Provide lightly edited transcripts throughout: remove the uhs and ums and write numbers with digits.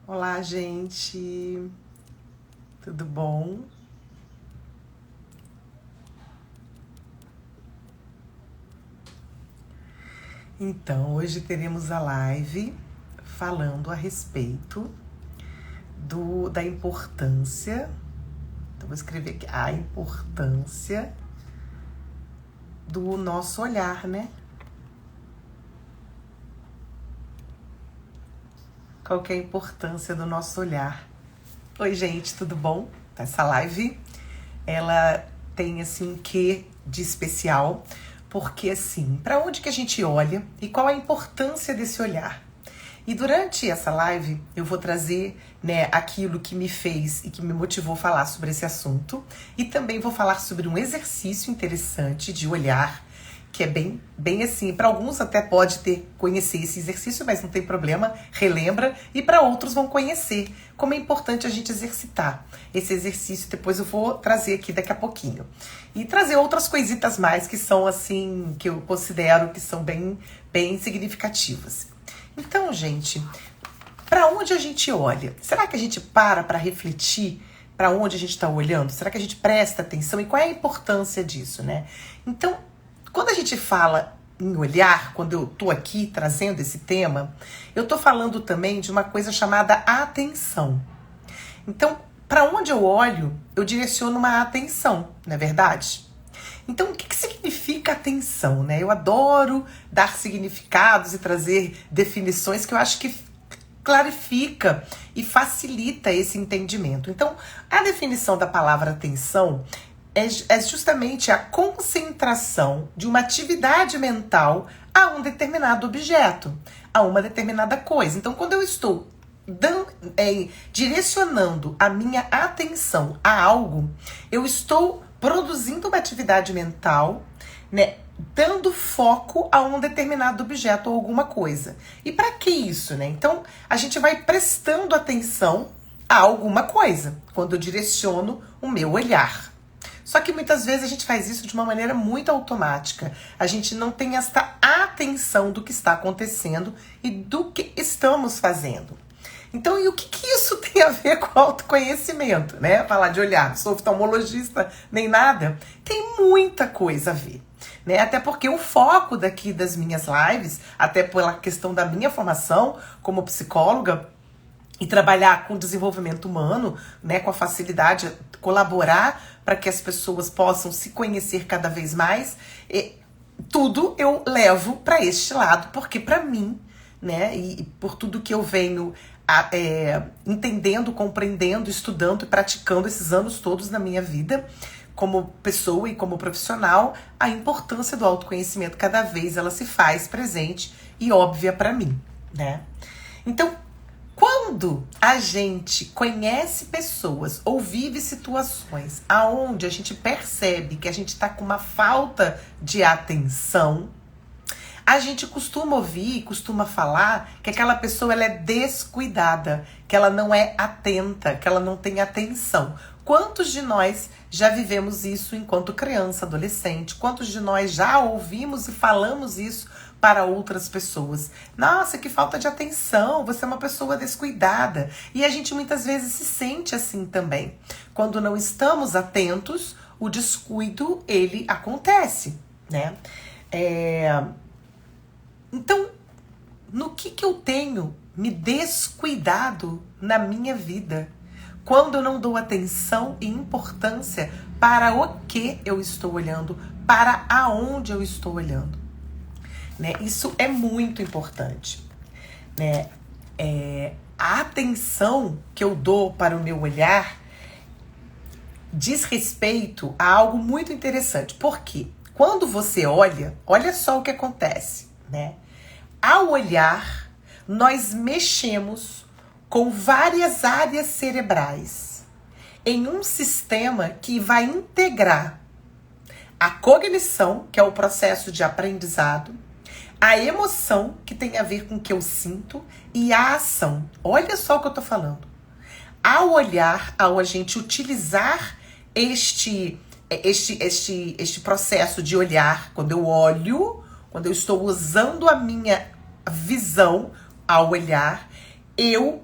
Olá, gente. Tudo bom? Então, hoje teremos a live falando a respeito da importância. Então, vou escrever aqui a importância do nosso olhar, né? Qual que é a importância do nosso olhar? Oi, gente, tudo bom? Essa live, ela tem, assim, um quê de especial, porque, assim, para onde que a gente olha e qual a importância desse olhar? E durante essa live, eu vou trazer, né, aquilo que me fez e que me motivou a falar sobre esse assunto, e também vou falar sobre um exercício interessante de olhar, que é bem assim, para alguns até pode conhecer esse exercício, mas não tem problema, relembra, e para outros vão conhecer como é importante a gente exercitar esse exercício. Depois eu vou trazer aqui daqui a pouquinho. E trazer outras coisitas mais que são assim, que eu considero que são bem significativas. Então, gente, para onde a gente olha? Será que a gente para refletir para onde a gente está olhando? Será que a gente presta atenção? E qual é a importância disso, né? Então, quando a gente fala em olhar, quando eu estou aqui trazendo esse tema, eu estou falando também de uma coisa chamada atenção. Então, para onde eu olho, eu direciono uma atenção, não é verdade? Então, o que significa atenção, né? Eu adoro dar significados e trazer definições que eu acho que clarifica e facilita esse entendimento. Então, a definição da palavra atenção é justamente a concentração de uma atividade mental a um determinado objeto, a uma determinada coisa. Então, quando eu estou direcionando a minha atenção a algo, eu estou produzindo uma atividade mental, né, dando foco a um determinado objeto ou alguma coisa. E para que isso, né? Então, a gente vai prestando atenção a alguma coisa quando eu direciono o meu olhar. Só que muitas vezes a gente faz isso de uma maneira muito automática. A gente não tem esta atenção do que está acontecendo e do que estamos fazendo. Então, e o que isso tem a ver com autoconhecimento, né? Falar de olhar, não sou oftalmologista nem nada. Tem muita coisa a ver, né? Até porque o foco daqui das minhas lives, até pela questão da minha formação como psicóloga, e trabalhar com desenvolvimento humano, né, com a facilidade, colaborar para que as pessoas possam se conhecer cada vez mais, tudo eu levo para este lado, porque para mim, né, e por tudo que eu venho entendendo, compreendendo, estudando e praticando esses anos todos na minha vida, como pessoa e como profissional, a importância do autoconhecimento cada vez ela se faz presente e óbvia para mim, né? Então, quando a gente conhece pessoas ou vive situações aonde a gente percebe que a gente está com uma falta de atenção, a gente costuma ouvir, costuma falar que aquela pessoa ela é descuidada, que ela não é atenta, que ela não tem atenção. Quantos de nós já vivemos isso enquanto criança, adolescente? Quantos de nós já ouvimos e falamos isso para outras pessoas? Nossa, que falta de atenção, você é uma pessoa descuidada. E a gente muitas vezes se sente assim também. Quando não estamos atentos, o descuido, ele acontece, né? Então, no que eu tenho me descuidado na minha vida? Quando eu não dou atenção e importância para o que eu estou olhando, para aonde eu estou olhando. Né? Isso é muito importante. Né? A atenção que eu dou para o meu olhar diz respeito a algo muito interessante. Porque quando você olha só o que acontece. Né? Ao olhar, nós mexemos com várias áreas cerebrais em um sistema que vai integrar a cognição, que é o processo de aprendizado, a emoção, que tem a ver com o que eu sinto, e a ação. Olha só o que eu tô falando. Ao olhar, ao a gente utilizar este processo de olhar, quando eu olho, quando eu estou usando a minha visão ao olhar, eu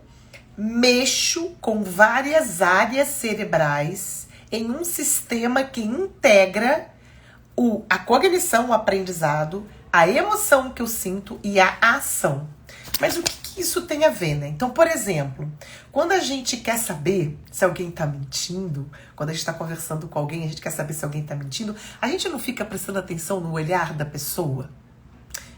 mexo com várias áreas cerebrais em um sistema que integra a cognição, o aprendizado, a emoção que eu sinto e a ação. Mas o que isso tem a ver, né? Então, por exemplo, quando a gente quer saber se alguém tá mentindo, quando a gente tá conversando com alguém, a gente quer saber se alguém tá mentindo, a gente não fica prestando atenção no olhar da pessoa.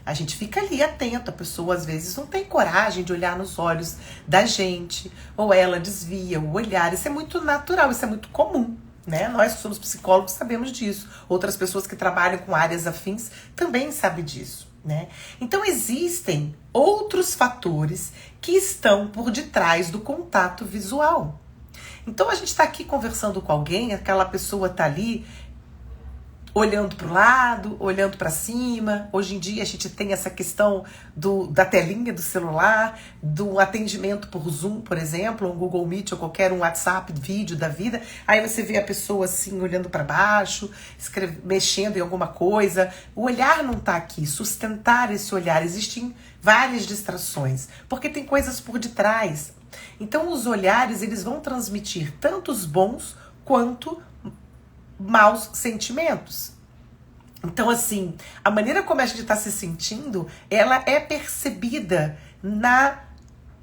A gente fica ali atento, a pessoa às vezes não tem coragem de olhar nos olhos da gente, ou ela desvia o olhar. Isso é muito natural, isso é muito comum, né? Nós que somos psicólogos sabemos disso. Outras pessoas que trabalham com áreas afins também sabem disso, né? Então existem outros fatores que estão por detrás do contato visual. Então a gente está aqui conversando com alguém, aquela pessoa está ali olhando para o lado, olhando para cima. Hoje em dia a gente tem essa questão da telinha do celular, do atendimento por Zoom, por exemplo, um Google Meet ou qualquer um WhatsApp, vídeo da vida. Aí você vê a pessoa assim, olhando para baixo, mexendo em alguma coisa. O olhar não está aqui, sustentar esse olhar. Existem várias distrações, porque tem coisas por detrás. Então os olhares, eles vão transmitir tanto os bons quanto maus sentimentos. Então, assim, a maneira como a gente está se sentindo, ela é percebida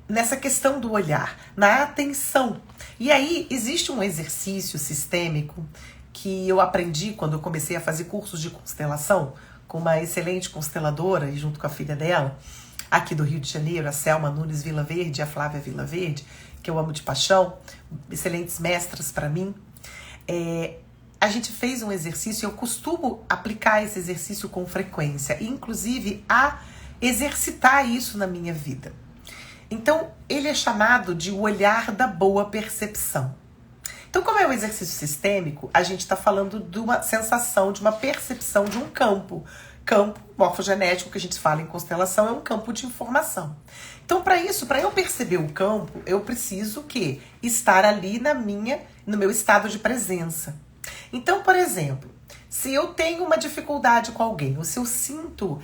nessa questão do olhar, na atenção. E aí, existe um exercício sistêmico que eu aprendi quando eu comecei a fazer cursos de constelação com uma excelente consteladora, e junto com a filha dela, aqui do Rio de Janeiro, a Selma Nunes Vilaverde e a Flávia Vilaverde, que eu amo de paixão, excelentes mestras para mim. A gente fez um exercício, eu costumo aplicar esse exercício com frequência, inclusive a exercitar isso na minha vida. Então, ele é chamado de o olhar da boa percepção. Então, como é um exercício sistêmico, a gente está falando de uma sensação, de uma percepção de um campo. Campo morfogenético, que a gente fala em constelação, é um campo de informação. Então, para isso, para eu perceber o campo, eu preciso estar ali no meu estado de presença. Então, por exemplo, se eu tenho uma dificuldade com alguém, ou se eu sinto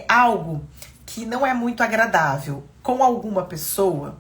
algo que não é muito agradável com alguma pessoa,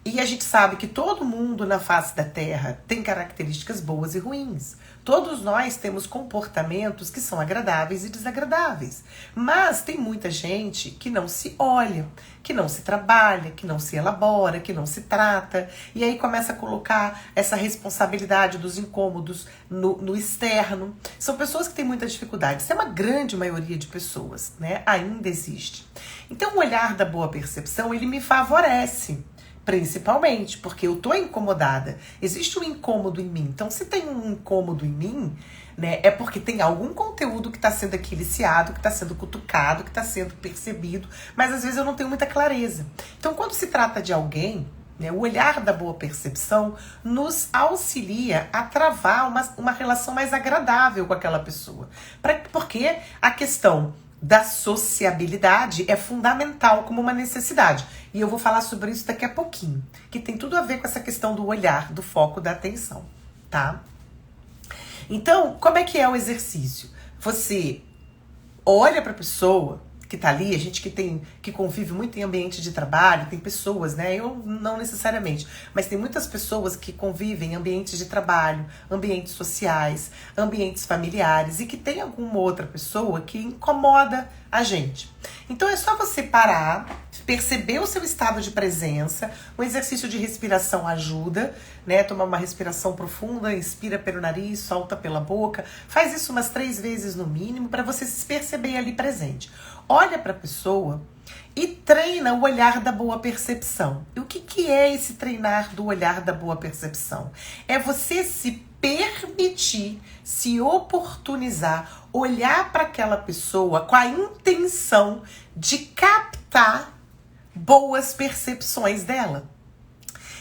e a gente sabe que todo mundo na face da Terra tem características boas e ruins. Todos nós temos comportamentos que são agradáveis e desagradáveis. Mas tem muita gente que não se olha, que não se trabalha, que não se elabora, que não se trata. E aí começa a colocar essa responsabilidade dos incômodos no externo. São pessoas que têm muita dificuldade. Isso é uma grande maioria de pessoas, né? Ainda existe. Então o olhar da boa percepção, ele me favorece. Principalmente, porque eu tô incomodada. Existe um incômodo em mim. Então, se tem um incômodo em mim, né, é porque tem algum conteúdo que está sendo aquiliciado, que está sendo cutucado, que está sendo percebido, mas às vezes eu não tenho muita clareza. Então, quando se trata de alguém, né, o olhar da boa percepção nos auxilia a travar uma relação mais agradável com aquela pessoa. Porque a questão da sociabilidade é fundamental como uma necessidade. E eu vou falar sobre isso daqui a pouquinho, que tem tudo a ver com essa questão do olhar, do foco, da atenção, tá? Então, como é que é o exercício? Você olha para a pessoa que tá ali, a gente que convive muito em ambiente de trabalho, tem pessoas, né? Eu não necessariamente, mas tem muitas pessoas que convivem em ambientes de trabalho, ambientes sociais, ambientes familiares e que tem alguma outra pessoa que incomoda a gente. Então é só você parar, perceber o seu estado de presença. Um exercício de respiração ajuda, né? Tomar uma respiração profunda, inspira pelo nariz, solta pela boca. Faz isso umas 3 vezes no mínimo para você se perceber ali presente. Olha para a pessoa e treina o olhar da boa percepção. E o que é esse treinar do olhar da boa percepção? É você se permitir, se oportunizar, olhar para aquela pessoa com a intenção de captar boas percepções dela.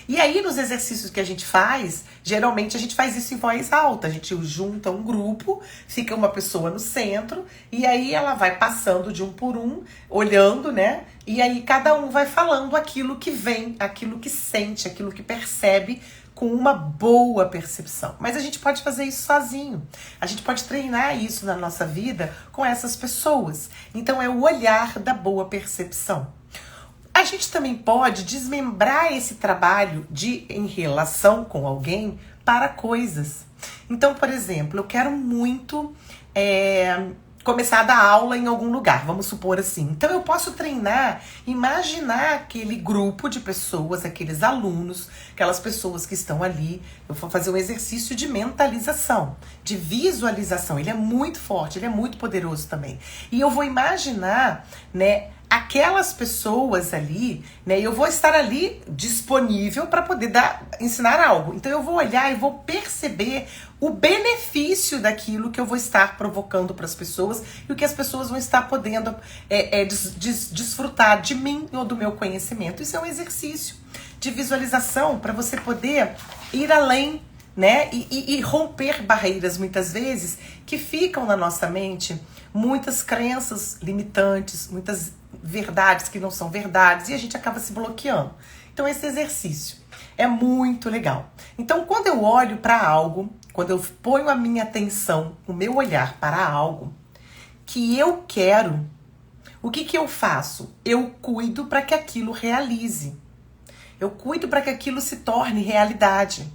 E aí, nos exercícios que a gente faz, geralmente a gente faz isso em voz alta. A gente junta um grupo, fica uma pessoa no centro, e aí ela vai passando de um por um, olhando, né? E aí cada um vai falando aquilo que vem, aquilo que sente, aquilo que percebe com uma boa percepção. Mas a gente pode fazer isso sozinho. A gente pode treinar isso na nossa vida com essas pessoas. Então é o olhar da boa percepção. A gente também pode desmembrar esse trabalho em relação com alguém para coisas. Então, por exemplo, eu quero muito começar a dar aula em algum lugar, vamos supor assim. Então eu posso treinar, imaginar aquele grupo de pessoas, aqueles alunos, aquelas pessoas que estão ali. Eu vou fazer um exercício de mentalização, de visualização. Ele é muito forte, ele é muito poderoso também. E eu vou imaginar, né, aquelas pessoas ali, né? Eu vou estar ali disponível para poder ensinar algo. Então eu vou olhar e vou perceber o benefício daquilo que eu vou estar provocando para as pessoas e o que as pessoas vão estar podendo desfrutar de mim ou do meu conhecimento. Isso é um exercício de visualização para você poder ir além, né? E romper barreiras, muitas vezes, que ficam na nossa mente, muitas crenças limitantes, muitas verdades que não são verdades, e a gente acaba se bloqueando. Então esse exercício é muito legal. Então quando eu olho para algo, quando eu ponho a minha atenção, o meu olhar para algo que eu quero, o que eu faço? Eu cuido para que aquilo realize. Eu cuido para que aquilo se torne realidade.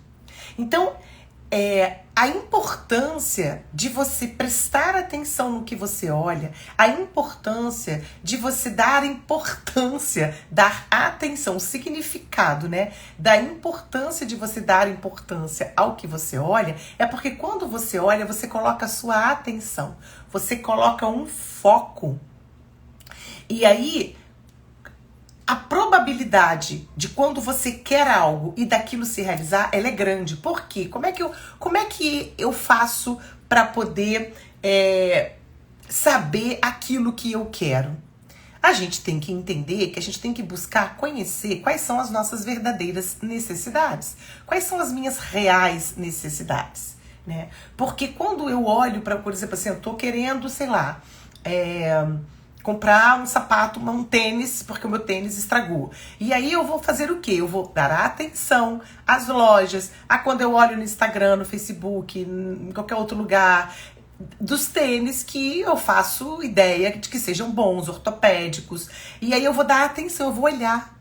Então, a importância de você prestar atenção no que você olha, a importância de você dar atenção, o significado, né? Da importância de você dar importância ao que você olha, é porque quando você olha, você coloca a sua atenção, você coloca um foco. E aí, a probabilidade de quando você quer algo e daquilo se realizar, ela é grande. Por quê? Como é que eu faço para poder saber aquilo que eu quero? A gente tem que entender que a gente tem que buscar conhecer quais são as nossas verdadeiras necessidades. Quais são as minhas reais necessidades, né? Porque quando eu olho para, por exemplo, assim, eu tô querendo, sei lá, comprar um sapato, um tênis, porque o meu tênis estragou. E aí eu vou fazer o quê? Eu vou dar atenção às lojas, a quando eu olho no Instagram, no Facebook, em qualquer outro lugar, dos tênis que eu faço ideia de que sejam bons, ortopédicos. E aí eu vou dar atenção, eu vou olhar.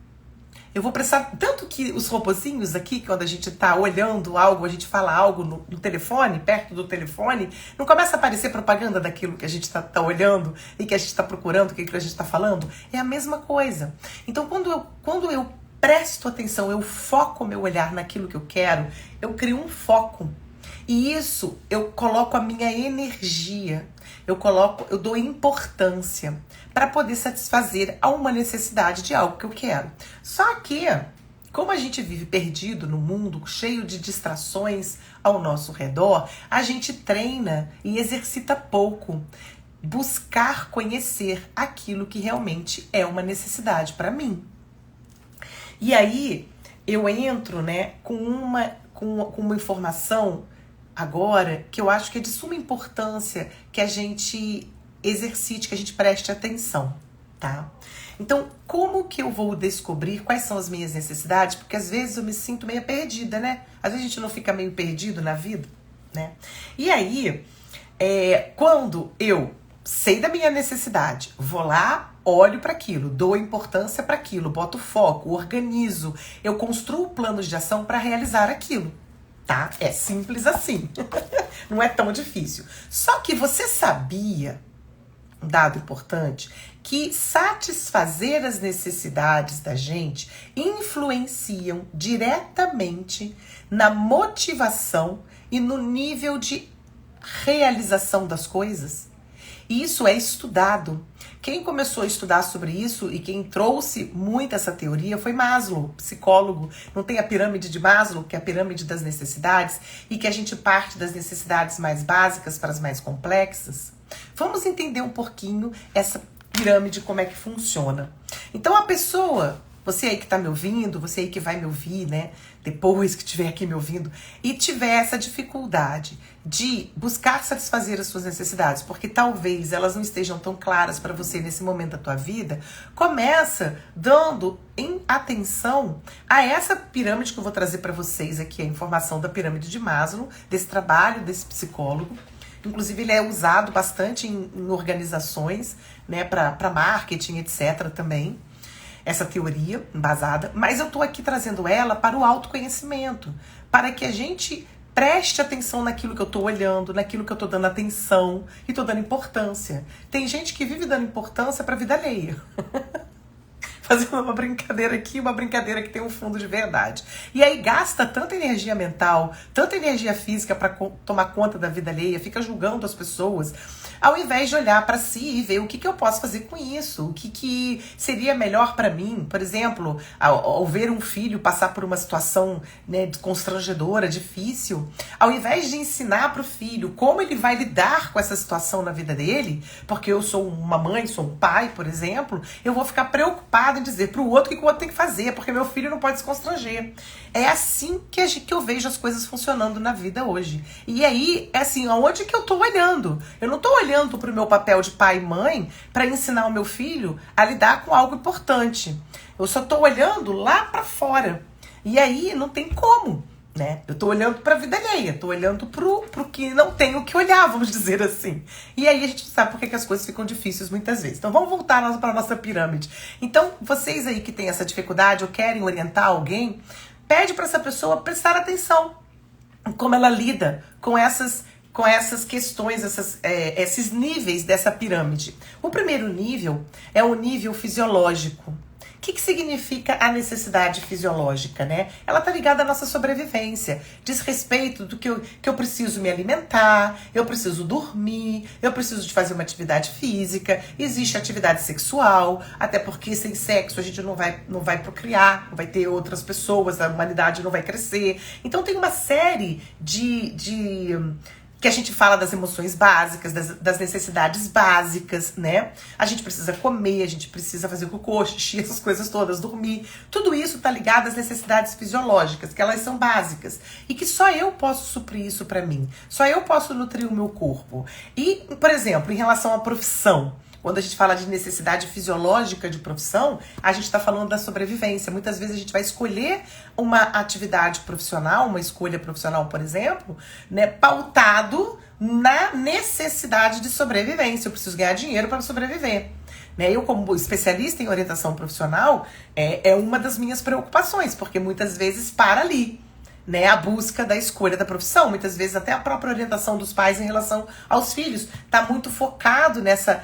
Eu vou prestar, tanto que os robozinhos aqui, quando a gente tá olhando algo, a gente fala algo no telefone, perto do telefone, não começa a aparecer propaganda daquilo que a gente tá olhando e que a gente tá procurando, o que a gente tá falando? É a mesma coisa. Então, quando eu presto atenção, eu foco o meu olhar naquilo que eu quero, eu crio um foco. E isso, eu coloco a minha energia, eu dou importância para poder satisfazer a uma necessidade de algo que eu quero. Só que, como a gente vive perdido no mundo, cheio de distrações ao nosso redor, a gente treina e exercita pouco. Buscar conhecer aquilo que realmente é uma necessidade para mim. E aí, eu entro, né, com uma informação agora que eu acho que é de suma importância que a gente exercite, que a gente preste atenção, tá? Então, como que eu vou descobrir quais são as minhas necessidades? Porque às vezes eu me sinto meio perdida, né? Às vezes a gente não fica meio perdido na vida, né? E aí, quando eu sei da minha necessidade, vou lá, olho para aquilo, dou importância para aquilo, boto foco, organizo, eu construo planos de ação para realizar aquilo. Tá? É simples assim. Não é tão difícil. Só que você sabia, um dado importante, que satisfazer as necessidades da gente influenciam diretamente na motivação e no nível de realização das coisas? Isso é estudado. Quem começou a estudar sobre isso e quem trouxe muito essa teoria foi Maslow, psicólogo. Não tem a pirâmide de Maslow, que é a pirâmide das necessidades, e que a gente parte das necessidades mais básicas para as mais complexas? Vamos entender um pouquinho essa pirâmide, como é que funciona. Então a pessoa, você aí que está me ouvindo, você aí que vai me ouvir, né, depois que estiver aqui me ouvindo, e tiver essa dificuldade de buscar satisfazer as suas necessidades, porque talvez elas não estejam tão claras para você nesse momento da tua vida, começa dando atenção a essa pirâmide que eu vou trazer para vocês aqui, a informação da pirâmide de Maslow, desse trabalho desse psicólogo. Inclusive ele é usado bastante em organizações, né, para marketing, etc. também. essa teoria embasada, mas eu tô aqui trazendo ela para o autoconhecimento, para que a gente preste atenção naquilo que eu tô olhando, naquilo que eu tô dando atenção e tô dando importância. Tem gente que vive dando importância pra vida alheia. Fazendo uma brincadeira aqui, uma brincadeira que tem um fundo de verdade. E aí gasta tanta energia mental, tanta energia física para tomar conta da vida alheia, fica julgando as pessoas, ao invés de olhar para si e ver o que eu posso fazer com isso, o que seria melhor para mim. Por exemplo, ao ver um filho passar por uma situação, né, constrangedora, difícil, ao invés de ensinar para o filho como ele vai lidar com essa situação na vida dele, porque eu sou uma mãe, sou um pai, por exemplo, eu vou ficar preocupada em dizer pro outro o que o outro tem que fazer, porque meu filho não pode se constranger. É assim que eu vejo as coisas funcionando na vida hoje. E aí, é assim, aonde que eu tô olhando? Eu não tô olhando pro meu papel de pai e mãe para ensinar o meu filho a lidar com algo importante. Eu só tô olhando lá para fora. E aí não tem como, né? Eu tô olhando pra vida alheia, tô olhando pro que não tem o que olhar, vamos dizer assim. E aí a gente sabe por que as coisas ficam difíceis muitas vezes. Então vamos voltar para nossa pirâmide. Então, vocês aí que têm essa dificuldade ou querem orientar alguém, pede para essa pessoa prestar atenção em como ela lida com essas questões, esses níveis dessa pirâmide. O primeiro nível é o nível fisiológico. O que significa a necessidade fisiológica, né? Ela tá ligada à nossa sobrevivência. Diz respeito do que eu preciso me alimentar, eu preciso dormir, eu preciso de fazer uma atividade física, existe atividade sexual, até porque sem sexo a gente não vai procriar, não vai ter outras pessoas, a humanidade não vai crescer. Então tem uma série que a gente fala das emoções básicas, das necessidades básicas, né? A gente precisa comer, a gente precisa fazer cocô, xixi, essas coisas todas, dormir. Tudo isso tá ligado às necessidades fisiológicas, que elas são básicas. E que só eu posso suprir isso pra mim. Só eu posso nutrir o meu corpo. E, por exemplo, em relação à profissão, quando a gente fala de necessidade fisiológica de profissão, a gente está falando da sobrevivência. Muitas vezes a gente vai escolher uma atividade profissional, uma escolha profissional, por exemplo, né, pautado na necessidade de sobrevivência. Eu preciso ganhar dinheiro para sobreviver. Né? Eu, como especialista em orientação profissional, é uma das minhas preocupações, porque muitas vezes para ali. Né, a busca da escolha da profissão, muitas vezes até a própria orientação dos pais em relação aos filhos está muito focado nessa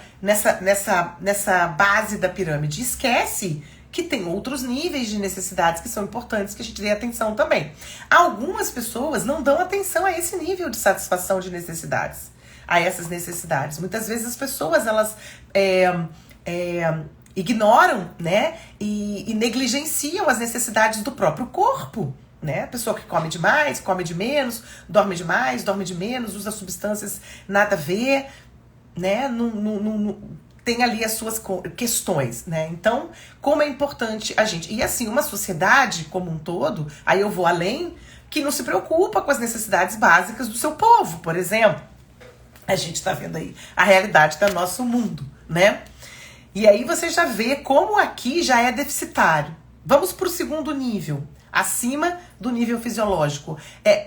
base da pirâmide. Esquece que tem outros níveis de necessidades que são importantes que a gente dê atenção também. Algumas pessoas não dão atenção a esse nível de satisfação de necessidades, a essas necessidades. Muitas vezes as pessoas elas ignoram, né, e negligenciam as necessidades do próprio corpo. Né? A pessoa que come demais, come de menos, dorme demais, dorme de menos, usa substâncias nada a ver, né? Não tem ali as suas questões, né? Então, como é importante a gente... E assim, uma sociedade como um todo, aí eu vou além, que não se preocupa com as necessidades básicas do seu povo, por exemplo. A gente tá vendo aí a realidade do nosso mundo, né? E aí você já vê como aqui já é deficitário. Vamos pro segundo nível, acima do nível fisiológico.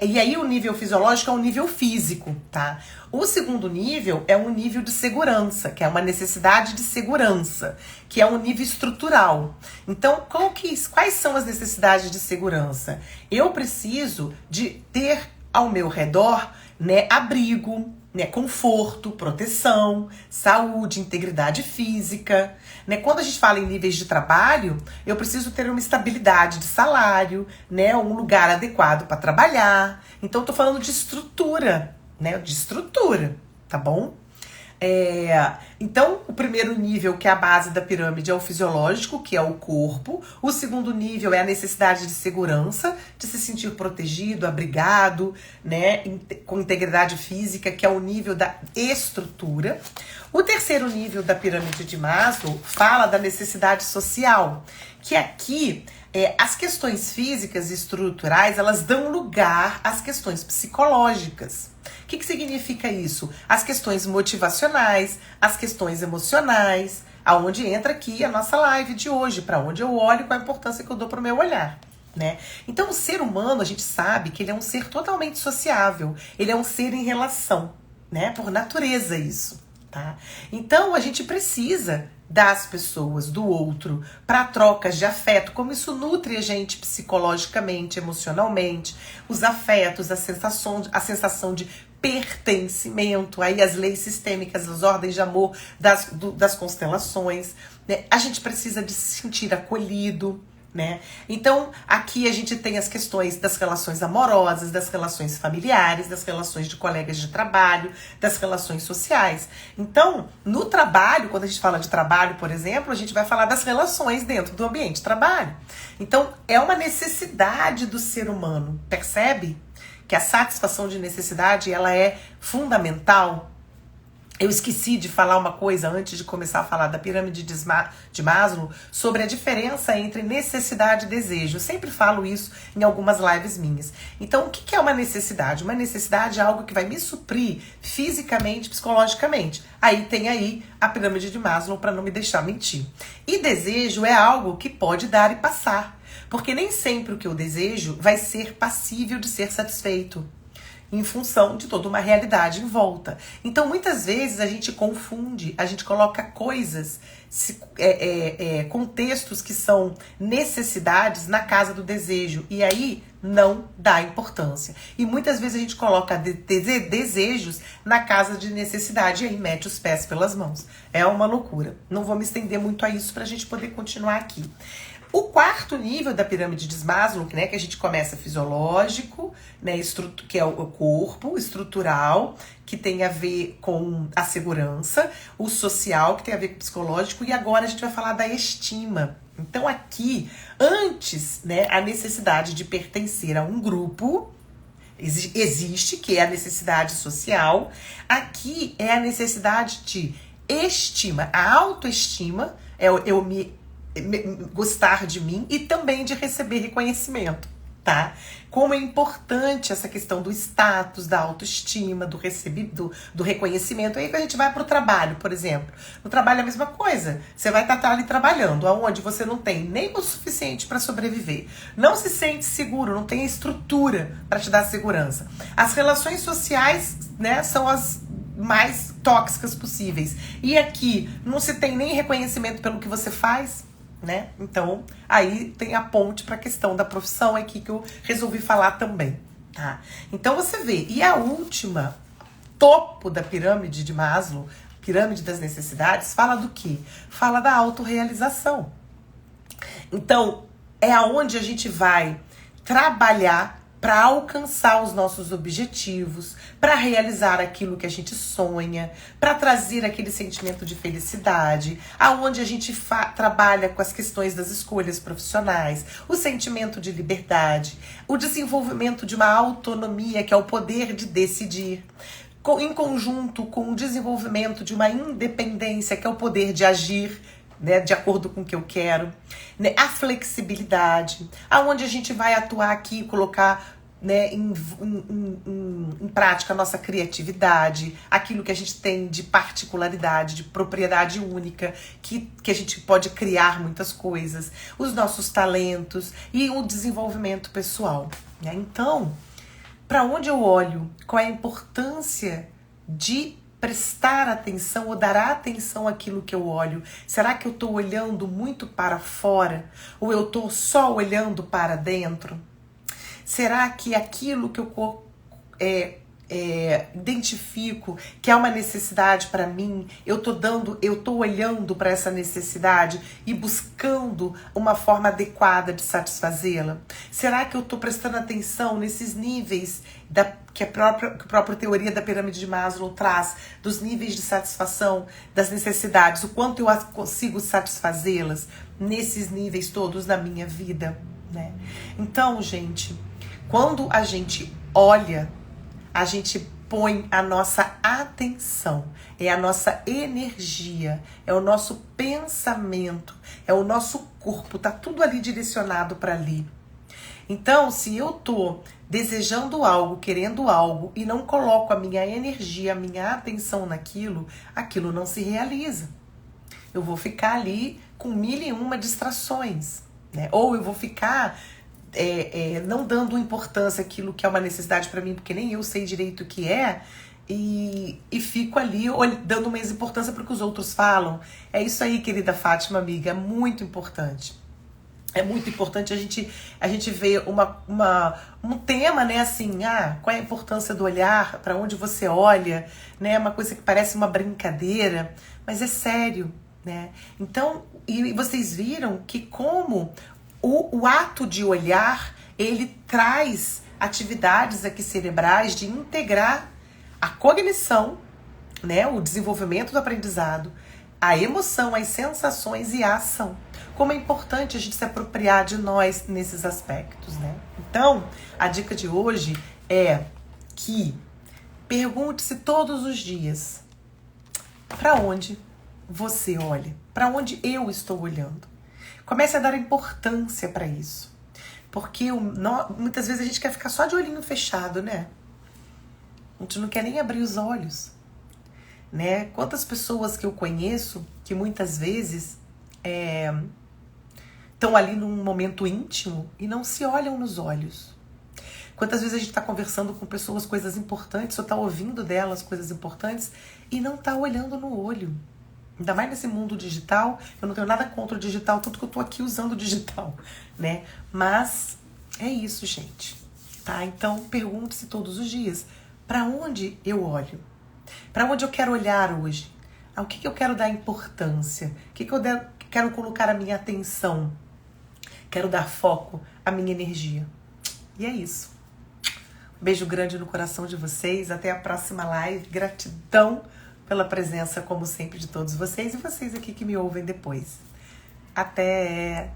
E aí o nível fisiológico é um nível físico, tá? O segundo nível é um nível de segurança, que é uma necessidade de segurança, que é um nível estrutural. Então, quais são as necessidades de segurança? Eu preciso de ter ao meu redor, né, abrigo, né, conforto, proteção, saúde, integridade física, né? Quando a gente fala em níveis de trabalho, eu preciso ter uma estabilidade de salário, né, um lugar adequado para trabalhar. Então eu tô falando de estrutura, né, de estrutura, tá bom? Então, o primeiro nível, que é a base da pirâmide, é o fisiológico, que é o corpo. O segundo nível é a necessidade de segurança, de se sentir protegido, abrigado, né, com integridade física, que é o nível da estrutura. O terceiro nível da pirâmide de Maslow fala da necessidade social, que aqui as questões físicas e estruturais, elas dão lugar às questões psicológicas. O que significa isso? As questões motivacionais, as questões emocionais, aonde entra aqui a nossa live de hoje, para onde eu olho, qual a importância que eu dou para o meu olhar. Né? Então o ser humano, a gente sabe que ele é um ser totalmente sociável, ele é um ser em relação, né? Por natureza isso. Tá? Então a gente precisa das pessoas, do outro, para trocas de afeto, como isso nutre a gente psicologicamente, emocionalmente, os afetos, a sensação de pertencimento, aí as leis sistêmicas, as ordens de amor das constelações, né? A gente precisa de se sentir acolhido, né? Então, aqui a gente tem as questões das relações amorosas, das relações familiares, das relações de colegas de trabalho, das relações sociais. Então, no trabalho, quando a gente fala de trabalho, por exemplo, a gente vai falar das relações dentro do ambiente de trabalho. Então, é uma necessidade do ser humano, percebe? Que a satisfação de necessidade, ela é fundamental. Eu esqueci de falar uma coisa antes de começar a falar da pirâmide de Maslow sobre a diferença entre necessidade e desejo. Eu sempre falo isso em algumas lives minhas. Então, o que é uma necessidade? Uma necessidade é algo que vai me suprir fisicamente, psicologicamente. Aí tem aí a pirâmide de Maslow para não me deixar mentir. E desejo é algo que pode dar e passar. Porque nem sempre o que eu desejo vai ser passível de ser satisfeito, em função de toda uma realidade em volta. Então, muitas vezes, a gente confunde, a gente coloca coisas, contextos que são necessidades na casa do desejo, e aí não dá importância. E muitas vezes a gente coloca desejos na casa de necessidade, e aí mete os pés pelas mãos. É uma loucura. Não vou me estender muito a isso para a gente poder continuar aqui. O quarto nível da pirâmide de Maslow, né, que a gente começa fisiológico, né, que é o corpo, estrutural, que tem a ver com a segurança, o social, que tem a ver com o psicológico, e agora a gente vai falar da estima. Então aqui, antes, né, a necessidade de pertencer a um grupo, existe, que é a necessidade social, aqui é a necessidade de estima, a autoestima, eu me gostar de mim e também de receber reconhecimento, tá? Como é importante essa questão do status, da autoestima, do reconhecimento. Aí que a gente vai pro trabalho, por exemplo. No trabalho é a mesma coisa. Você vai estar ali trabalhando, onde você não tem nem o suficiente para sobreviver. Não se sente seguro, não tem a estrutura para te dar segurança. As relações sociais, né, são as mais tóxicas possíveis. E aqui não se tem nem reconhecimento pelo que você faz, né? Então, aí tem a ponte para a questão da profissão aqui que eu resolvi falar também, tá? Então você vê, e a última, topo da pirâmide de Maslow, pirâmide das necessidades, fala do quê? Fala da autorrealização. Então, é aonde a gente vai trabalhar para alcançar os nossos objetivos, para realizar aquilo que a gente sonha, para trazer aquele sentimento de felicidade, aonde a gente trabalha com as questões das escolhas profissionais, o sentimento de liberdade, o desenvolvimento de uma autonomia, que é o poder de decidir, em conjunto com o desenvolvimento de uma independência, que é o poder de agir, né, de acordo com o que eu quero, né, a flexibilidade, aonde a gente vai atuar aqui e colocar, né, em prática a nossa criatividade, aquilo que a gente tem de particularidade, de propriedade única, que a gente pode criar muitas coisas, os nossos talentos e o desenvolvimento pessoal, né? Então, para onde eu olho? Qual é a importância de prestar atenção ou dar atenção àquilo que eu olho? Será que eu estou olhando muito para fora? Ou eu estou só olhando para dentro? Será que aquilo que eu identifico que é uma necessidade para mim, eu estou olhando para essa necessidade e buscando uma forma adequada de satisfazê-la? Será que eu estou prestando atenção nesses níveis que a própria teoria da pirâmide de Maslow traz, dos níveis de satisfação das necessidades, o quanto eu consigo satisfazê-las nesses níveis todos na minha vida, né? Então, gente, quando a gente olha, a gente põe a nossa atenção, é a nossa energia, é o nosso pensamento, é o nosso corpo, tá tudo ali direcionado para ali. Então, se eu tô desejando algo, querendo algo e não coloco a minha energia, a minha atenção naquilo, aquilo não se realiza. Eu vou ficar ali com 1001 distrações, né? Ou eu vou ficar não dando importância àquilo que é uma necessidade para mim, porque nem eu sei direito o que é, e fico ali dando mais importância para o que os outros falam. É isso aí, querida Fátima, amiga, é muito importante. É muito importante a gente ver um tema, né, assim, qual é a importância do olhar, para onde você olha, né, uma coisa que parece uma brincadeira, mas é sério, né? Então, e vocês viram que como o ato de olhar, ele traz atividades aqui cerebrais de integrar a cognição, né, o desenvolvimento do aprendizado, a emoção, as sensações e a ação. Como é importante a gente se apropriar de nós nesses aspectos, né? Então, a dica de hoje é que pergunte-se todos os dias para onde você olha, para onde eu estou olhando. Comece a dar importância para isso. Porque muitas vezes a gente quer ficar só de olhinho fechado, né? A gente não quer nem abrir os olhos, né? Quantas pessoas que eu conheço que muitas vezes estão ali num momento íntimo e não se olham nos olhos. Quantas vezes a gente está conversando com pessoas coisas importantes, ou está ouvindo delas coisas importantes e não está olhando no olho. Ainda mais nesse mundo digital, eu não tenho nada contra o digital, tudo que eu tô aqui usando o digital, né? Mas é isso, gente, tá? Então pergunte-se todos os dias, para onde eu olho? Para onde eu quero olhar hoje? O que eu quero dar importância? O que eu quero colocar a minha atenção? Quero dar foco à minha energia. E é isso. Um beijo grande no coração de vocês. Até a próxima live. Gratidão pela presença, como sempre, de todos vocês e vocês aqui que me ouvem depois. Até!